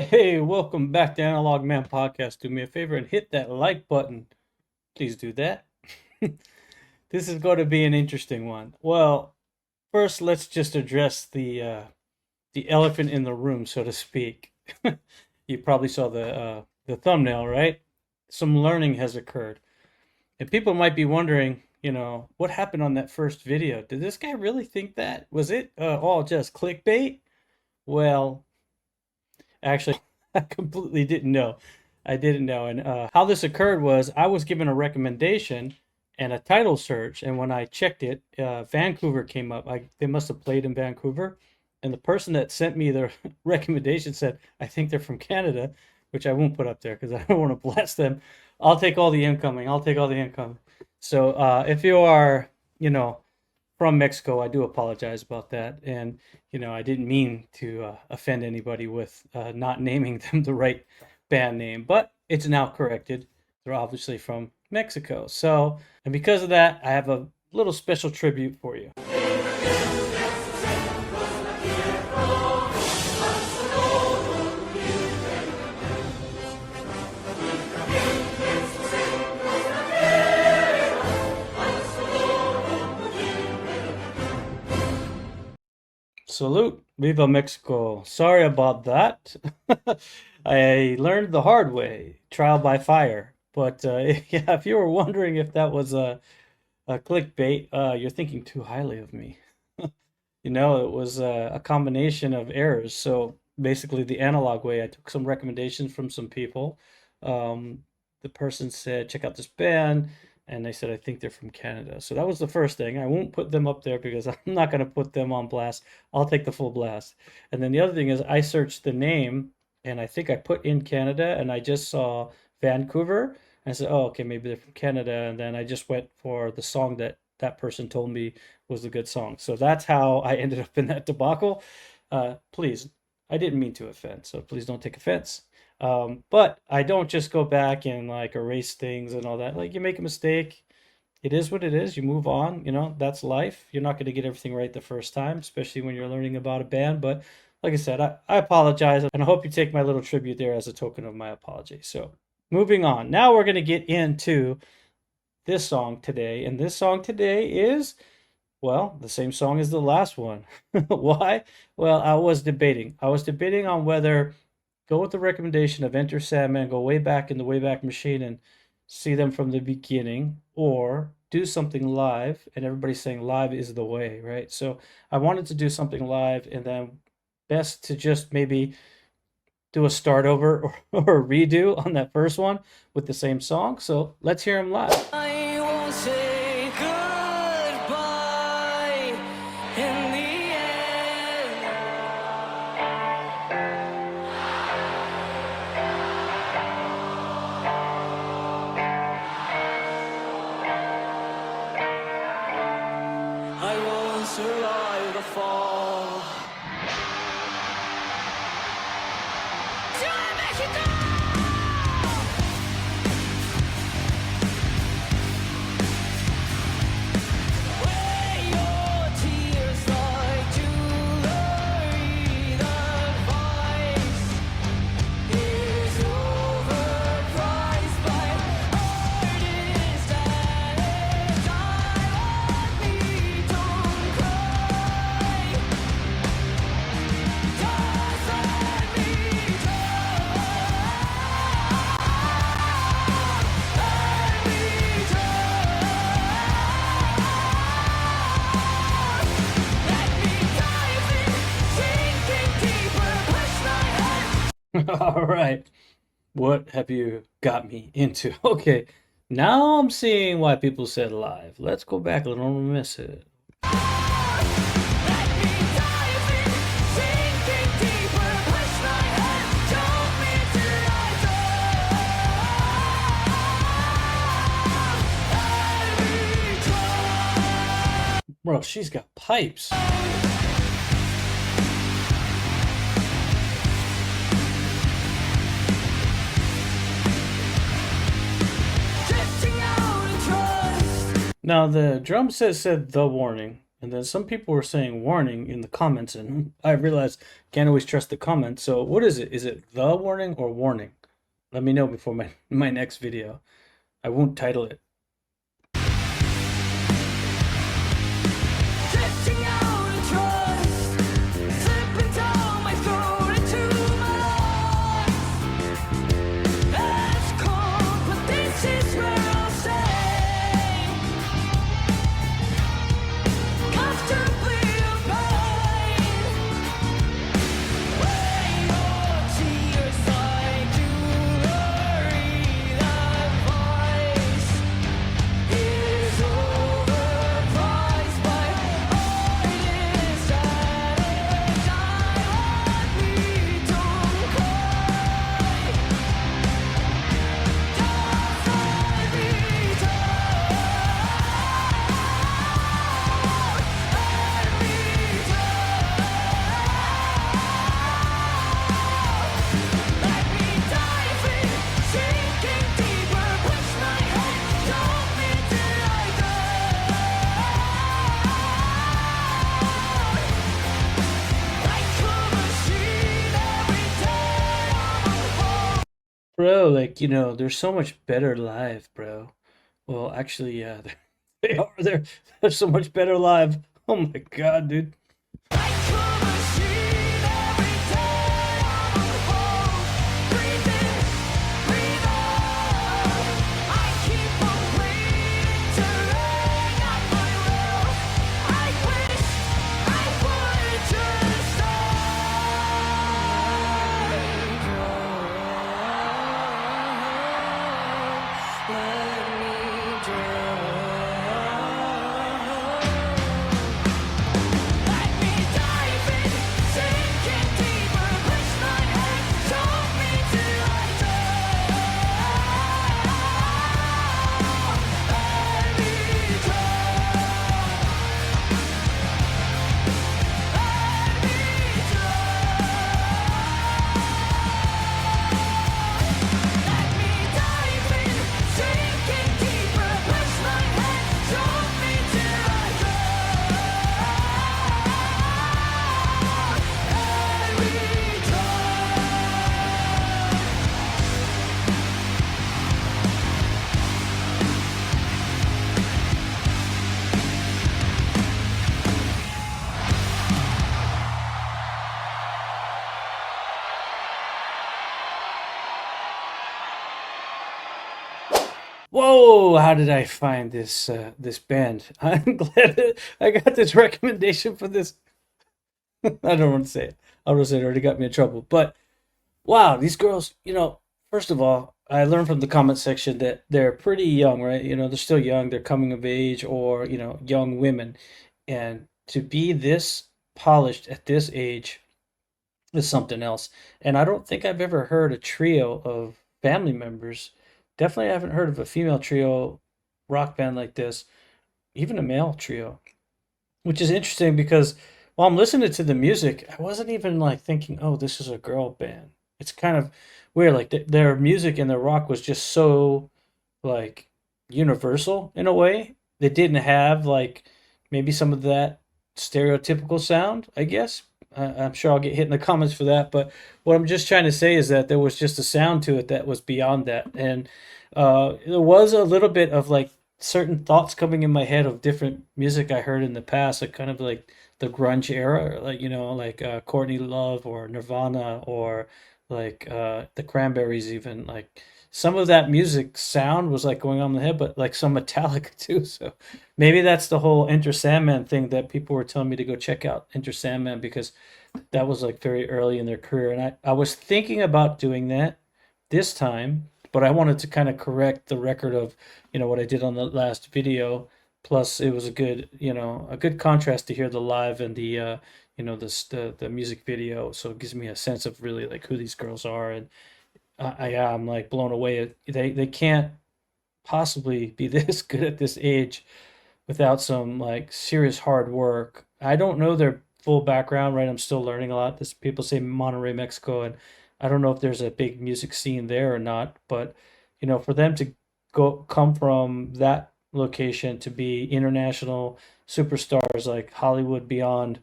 Hey, welcome back to Analog Man Podcast. Do me a favor and hit that like button. Please do that. This is going to be an interesting one. Well, first let's just address the elephant in the room, so to speak. You probably saw the thumbnail, right? Some learning has occurred. And people might be wondering, what happened on that first video? Did this guy really think that? Was it all just clickbait? Well, actually, I completely didn't know. I didn't know. And how this occurred was I was given a recommendation and a title search. And when I checked it, Vancouver came up. They must have played in Vancouver. And the person that sent me the recommendation said, I think they're from Canada, which I won't put up there because I don't want to blast them. I'll take all the incoming. I'll take all the incoming. So if you are, from Mexico, I do apologize about that. And, I didn't mean to offend anybody with not naming them the right band name, but it's now corrected. They're obviously from Mexico. So, and because of that, I have a little special tribute for you. Salute, Viva Mexico. Sorry about that. I learned the hard way, trial by fire. But yeah, if you were wondering if that was a clickbait, you're thinking too highly of me. It was a combination of errors. So basically, the analog way, I took some recommendations from some people. The person said, check out this band. And they said, I think they're from Canada. So that was the first thing. I won't put them up there because I'm not going to put them on blast. I'll take the full blast. And then the other thing is I searched the name and I think I put in Canada and I just saw Vancouver. And I said, oh, okay, maybe they're from Canada. And then I just went for the song that that person told me was a good song. So that's how I ended up in that debacle. Please, I didn't mean to offend. So please don't take offense. But I don't just go back and like erase things and all that. Like you make a mistake, it is what it is. You move on, that's life. You're not going to get everything right the first time, especially when you're learning about a band. But like I said, I apologize and I hope you take my little tribute there as a token of my apology. So moving on. Now we're going to get into this song today. And this song today is, well, the same song as the last one. Why? Well, I was debating. On whether go with the recommendation of Enter Sandman, go way back in the Wayback Machine and see them from the beginning, or do something live. And everybody's saying live is the way, right? So I wanted to do something live, and then best to just maybe do a start over or a redo on that first one with the same song. So let's hear them live. I won't say goodbye in the end. I won't survive the fall. All right. What have you got me into? Okay. Now I'm seeing why people said live. Let's go back a little and miss it. Bro, she's got pipes. Now the drum set said the warning, And then some people were saying warning in the comments, and I realized can't always trust the comments. So what is it? Is it the warning or warning? Let me know before my next video. I won't title it. Drifting out of trust, slipping down my throat into my lungs. It's cold, but this is where I'll stay. Comfortably abide. Rain or tears like jewelry that voice is overpriced by artists and I want me to cry. Just let me let me dive in, sinking deeper, push my head, don't mean to let go. Like a machine, every day I'm on hold. Bro, like, they're so much better live, bro. Well, actually, yeah, they are. They're so much better live. Oh my God, dude. Like a machine, every day I'm on hold. Breathe in, breathe out. I keep on bleeding to rain at my will. I wish I would just drown. Let me drown. Let me dive in, sinking deeper, push my head, don't mean to let go. Let me Let me dive in, sinking deeper, push my head, don't mean to let go. Whoa, how did I find this band? I'm glad that I got this recommendation for this. I don't want to say it. I was say it already got me in trouble. But wow, these girls, first of all, I learned from the comment section that they're pretty young, right? They're still young, they're coming of age or, young women. And to be this polished at this age is something else. And I don't think I've ever heard a trio of family members. Definitely I haven't heard of a female trio rock band like this, even a male trio, which is interesting because while I'm listening to the music, I wasn't even like thinking, "Oh, this is a girl band." It's kind of weird. Like their music and their rock was just so like universal in a way. They didn't have like maybe some of that stereotypical sound, I guess. I'm sure I'll get hit in the comments for that, but what I'm just trying to say is that there was just a sound to it that was beyond that, and there was a little bit of like certain thoughts coming in my head of different music I heard in the past, like kind of like the grunge era, like like Courtney Love or Nirvana or like the Cranberries, even like some of that music sound was like going on in the head, but like some Metallica too. So maybe that's the whole Enter Sandman thing that people were telling me to go check out Enter Sandman because that was like very early in their career. And I was thinking about doing that this time, but I wanted to kind of correct the record of, what I did on the last video. Plus, it was a good contrast to hear the live and the music video. So it gives me a sense of really like who these girls are. And I'm like blown away. They can't possibly be this good at this age without some like serious hard work. I don't know their full background, right? I'm still learning a lot. This people say Monterrey, Mexico, and I don't know if there's a big music scene there or not, but for them to come from that location to be international superstars like Hollywood beyond.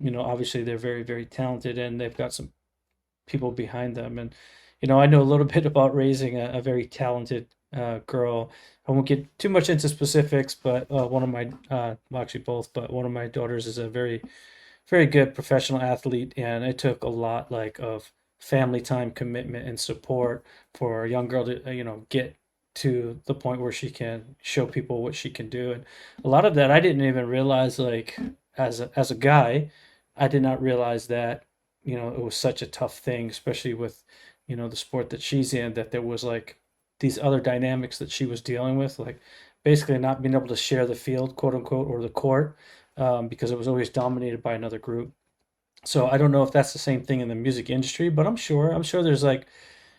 Obviously they're very, very talented and they've got some people behind them. And, I know a little bit about raising a very talented girl. I won't get too much into specifics, but one of my, well, actually both, but one of my daughters is a very, very good professional athlete. And it took a lot like of family time commitment and support for a young girl to, get to the point where she can show people what she can do. And a lot of that I didn't even realize, like as a guy, I did not realize that it was such a tough thing, especially with the sport that she's in, that there was like these other dynamics that she was dealing with, like basically not being able to share the field, quote unquote, or the court, because it was always dominated by another group. So I don't know if that's the same thing in the music industry, but I'm sure there's like,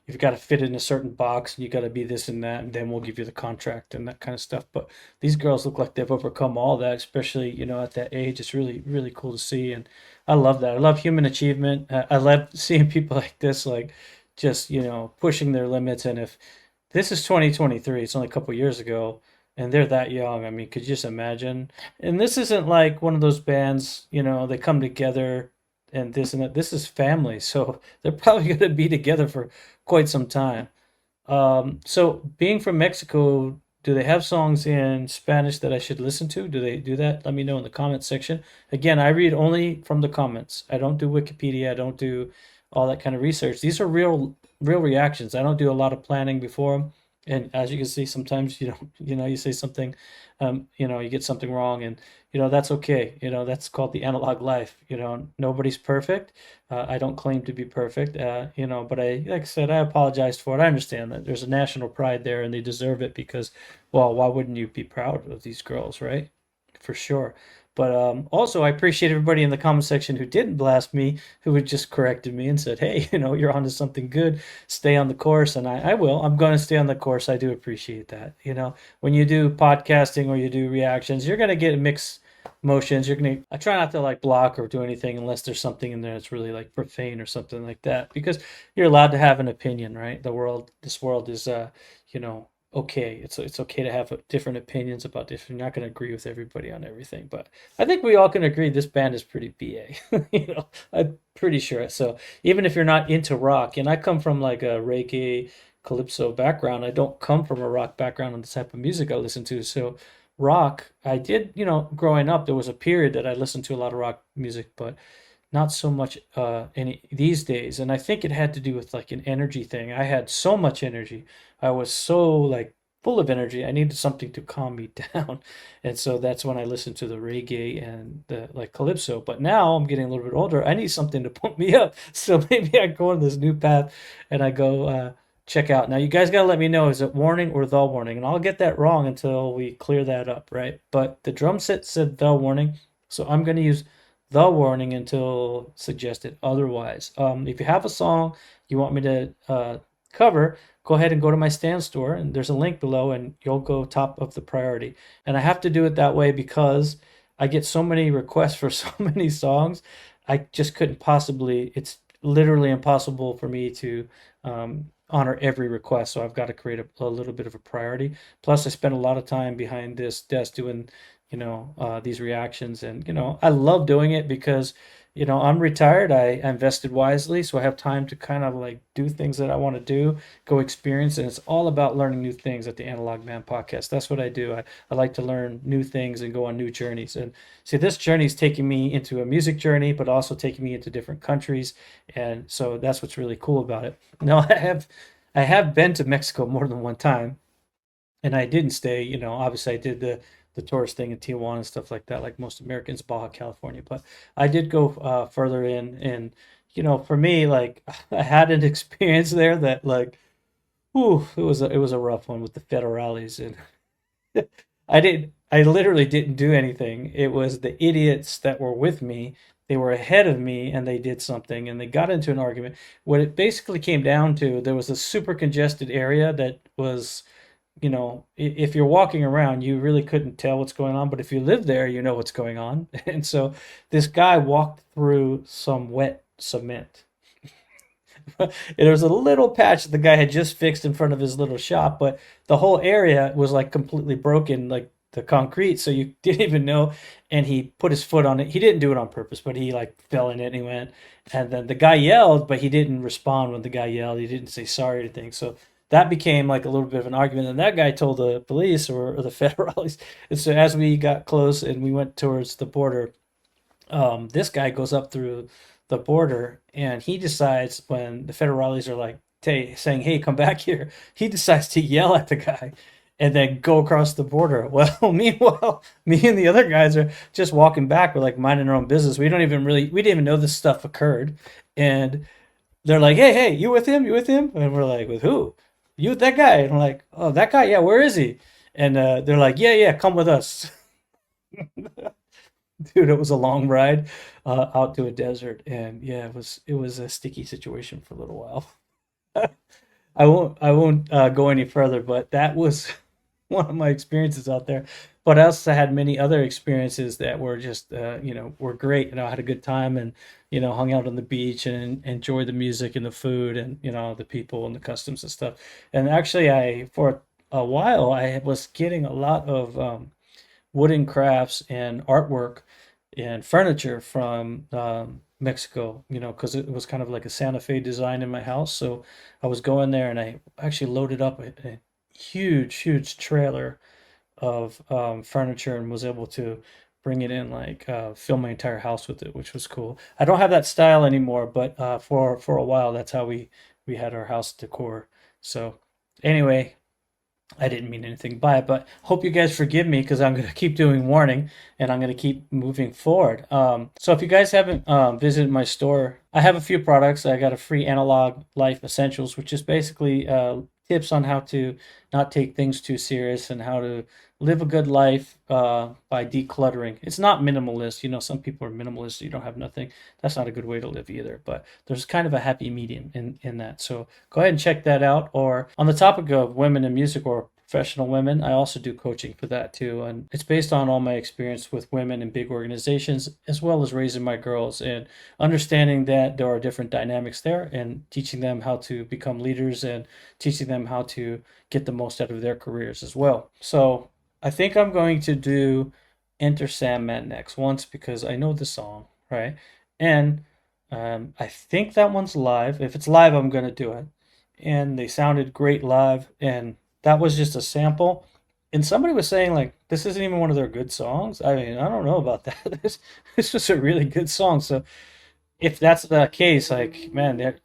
you've got to fit in a certain box and you got to be this and that, and then we'll give you the contract and that kind of stuff. But these girls look like they've overcome all that, especially at that age. It's really, really cool to see, and I love that. I love human achievement. I love seeing people like this, like just pushing their limits. And if this is 2023, it's only a couple years ago, and they're that young. I mean, could you just imagine? And this isn't like one of those bands, they come together and this and that. This is family, so they're probably going to be together for quite some time. So being from Mexico, do they have songs in Spanish that I should listen to? Do they do that? Let me know in the comments section. Again, I read only from the comments. I don't do Wikipedia. I don't do all that kind of research. These are real reactions. I don't do a lot of planning before them. And as you can see, sometimes you say something, you get something wrong, and that's okay. That's called the analog life. Nobody's perfect. I don't claim to be perfect. But like I said, I apologized for it. I understand that there's a national pride there, and they deserve it because, well, why wouldn't you be proud of these girls, right? For sure. But also, I appreciate everybody in the comment section who didn't blast me, who had just corrected me and said, "Hey, you're onto something good. Stay on the course." And I will. I'm going to stay on the course. I do appreciate that. When you do podcasting or you do reactions, you're going to get mixed emotions. I try not to like block or do anything unless there's something in there that's really like profane or something like that, because you're allowed to have an opinion, right? This world is, you know, okay. It's okay to have different opinions about different. You're not going to agree with everybody on everything, but I think we all can agree this band is pretty BA. I'm pretty sure. So even if you're not into rock, and I come from like a reggae calypso background, I don't come from a rock background on the type of music I listen to. So rock, I did, growing up, there was a period that I listened to a lot of rock music, but not so much any these days. And I think it had to do with like an energy thing. I had so much energy. I was so like full of energy. I needed something to calm me down. And so that's when I listened to the reggae and the like calypso. But now I'm getting a little bit older. I need something to pump me up. So maybe I go on this new path and I go check out. Now you guys gotta let me know, is it warning or the warning? And I'll get that wrong until we clear that up, right? But the drum set said the warning, so I'm gonna use the warning until suggested otherwise. If you have a song you want me to cover, go ahead and go to my stand store, and there's a link below, and you'll go top of the priority. And I have to do it that way because I get so many requests for so many songs. I just couldn't possibly, it's literally impossible for me to honor every request. So I've got to create a little bit of a priority. Plus, I spend a lot of time behind this desk doing, these reactions. And, I love doing it because, I'm retired. I invested wisely. So I have time to kind of like do things that I want to do, go experience. And it's all about learning new things at the Analog Man podcast. That's what I do. I like to learn new things and go on new journeys. And see, this journey is taking me into a music journey, but also taking me into different countries. And so that's what's really cool about it. Now, I have been to Mexico more than one time, and I didn't stay. Obviously I did the tourist thing in Tijuana and stuff like that, like most Americans, Baja California. But I did go further in, and for me, like I had an experience there that like, ooh, it was a rough one with the federales, and I literally didn't do anything. It was the idiots that were with me. They were ahead of me and they did something and they got into an argument. What it basically came down to, there was a super congested area that was, if you're walking around, you really couldn't tell what's going on. But if you live there, you know what's going on. And so this guy walked through some wet cement. There was a little patch that the guy had just fixed in front of his little shop, but the whole area was like completely broken. Like the concrete, so you didn't even know. And he put his foot on it. He didn't do it on purpose, but he like fell in it and he went. And then the guy yelled, but he didn't respond when the guy yelled. He didn't say sorry or anything. So that became like a little bit of an argument. And that guy told the police or the federales. And so as we got close and we went towards the border, this guy goes up through the border and he decides when the federales are like saying, "Hey, come back here," he decides to yell at the guy and then go across the border. Well, meanwhile, me and the other guys are just walking back. We're like minding our own business. We didn't even know this stuff occurred. And they're like, "Hey, hey, you with him? You with him?" And we're like, "With who?" "You with that guy?" And I'm like, "Oh, that guy? Yeah, where is he?" And they're like, "Yeah, yeah, come with us." Dude, it was a long ride out to a desert, and yeah, it was a sticky situation for a little while. I won't go any further, but that was one of my experiences out there. But I also had many other experiences that were just were great. I had a good time and hung out on the beach and enjoyed the music and the food and the people and the customs and stuff. And actually, I for a while I was getting a lot of wooden crafts and artwork and furniture from Mexico, because it was kind of like a Santa Fe design in my house. So I was going there and I actually loaded up a huge, huge trailer of furniture and was able to bring it in, like fill my entire house with it, which was cool. I don't have that style anymore, but for a while, that's how we had our house decor. So anyway, I didn't mean anything by it, but hope you guys forgive me because I'm going to keep doing warning and I'm going to keep moving forward. So if you guys haven't visited my store, I have a few products. I got a free analog life essentials, which is basically tips on how to not take things too serious and how to live a good life by decluttering. It's not minimalist. Some people are minimalist. You don't have nothing. That's not a good way to live either. But there's kind of a happy medium in that. So go ahead and check that out. Or on the topic of women in music or professional women, I also do coaching for that too. And it's based on all my experience with women in big organizations, as well as raising my girls and understanding that there are different dynamics there and teaching them how to become leaders and teaching them how to get the most out of their careers as well. So I think I'm going to do Enter Sandman next once because I know the song, right? And I think that one's live. If it's live, I'm going to do it. And they sounded great live. And that was just a sample. And somebody was saying, like, this isn't even one of their good songs. I mean, I don't know about that. This was a really good song. So if that's the case, like, man,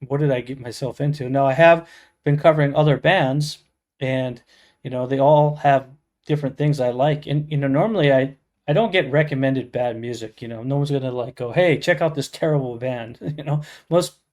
what did I get myself into? Now, I have been covering other bands, and, they all have different things I like. And, normally I don't get recommended bad music. No one's gonna like go, "Hey, check out this terrible band."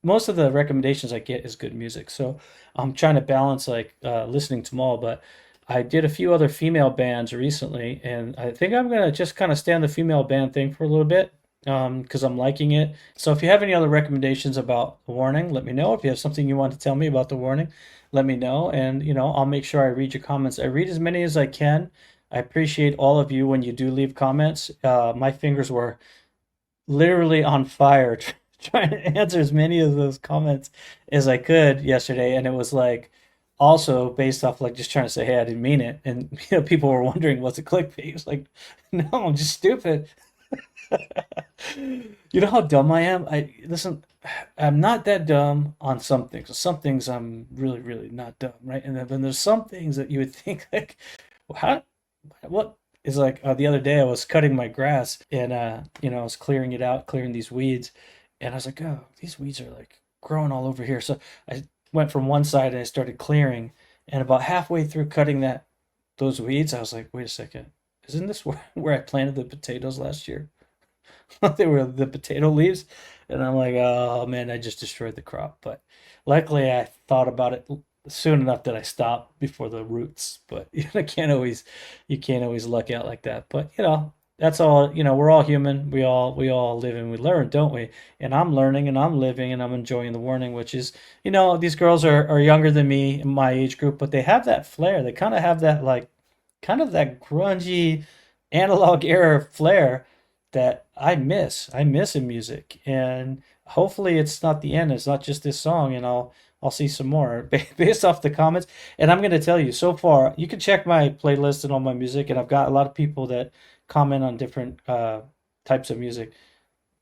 Most of the recommendations I get is good music. So I'm trying to balance like listening to them all. But I did a few other female bands recently, and I think I'm gonna just kind of stay on the female band thing for a little bit because I'm liking it. So if you have any other recommendations about the warning, let me know. If you have something you want to tell me about the warning, let me know. And, I'll make sure I read your comments. I read as many as I can. I appreciate all of you when you do leave comments. My fingers were literally on fire trying to answer as many of those comments as I could yesterday. And it was like also based off like just trying to say, "Hey, I didn't mean it." And, people were wondering, what's a clickbait? It's like, no, I'm just stupid. You know how dumb I am? Listen, I'm not that dumb on some things. Some things I'm really, really not dumb, right? And then there's some things that you would think like, well, what is like the other day I was cutting my grass and I was clearing it out, clearing these weeds, and I was like, "Oh, these weeds are like growing all over here." So I went from one side and I started clearing, and about halfway through cutting those weeds, I was like, "Wait a second, isn't this where I planted the potatoes last year?" They were the potato leaves, and I'm like, "Oh man, I just destroyed the crop." But luckily, I thought about it soon enough that I stopped before the roots. But you can't always luck out like that. But that's all. We're all human. We all live and we learn, don't we? And I'm learning and I'm living and I'm enjoying the warning, which is, these girls are younger than me in my age group, but they have that flair. They kind of have that like kind of that grungy analog era flair that I miss. I miss in music, and hopefully it's not the end. It's not just this song, and I'll see some more based off the comments. And I'm going to tell you, so far, you can check my playlist and all my music, and I've got a lot of people that comment on different types of music.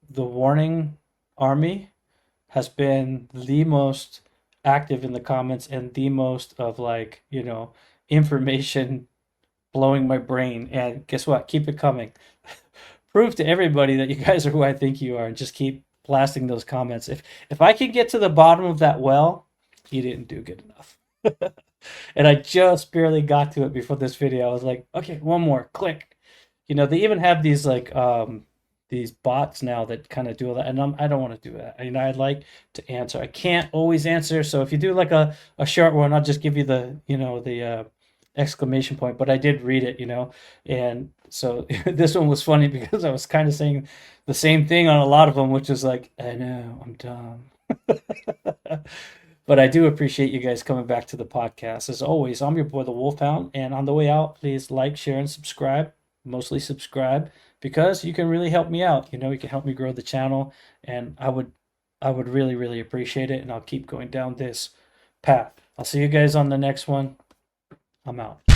The Warning Army has been the most active in the comments and the most of like, information blowing my brain. And guess what? Keep it coming. Prove to everybody that you guys are who I think you are, and just keep blasting those comments. If I can get to the bottom of that well, you didn't do good enough. And I just barely got to it before this video. I was like, okay, one more, click. They even have these like these bots now that kind of do all that, and I don't want to do that. I'd like to answer. I can't always answer, so if you do like a short one, I'll just give you the exclamation point. But I did read it, and so this one was funny because I was kind of saying the same thing on a lot of them, which is like, I know, I'm dumb. But I do appreciate you guys coming back to the podcast. As always, I'm your boy, the Wolfhound. And on the way out, please like, share, and subscribe. Mostly subscribe, because you can really help me out. You can help me grow the channel. And I would really, really appreciate it. And I'll keep going down this path. I'll see you guys on the next one. I'm out.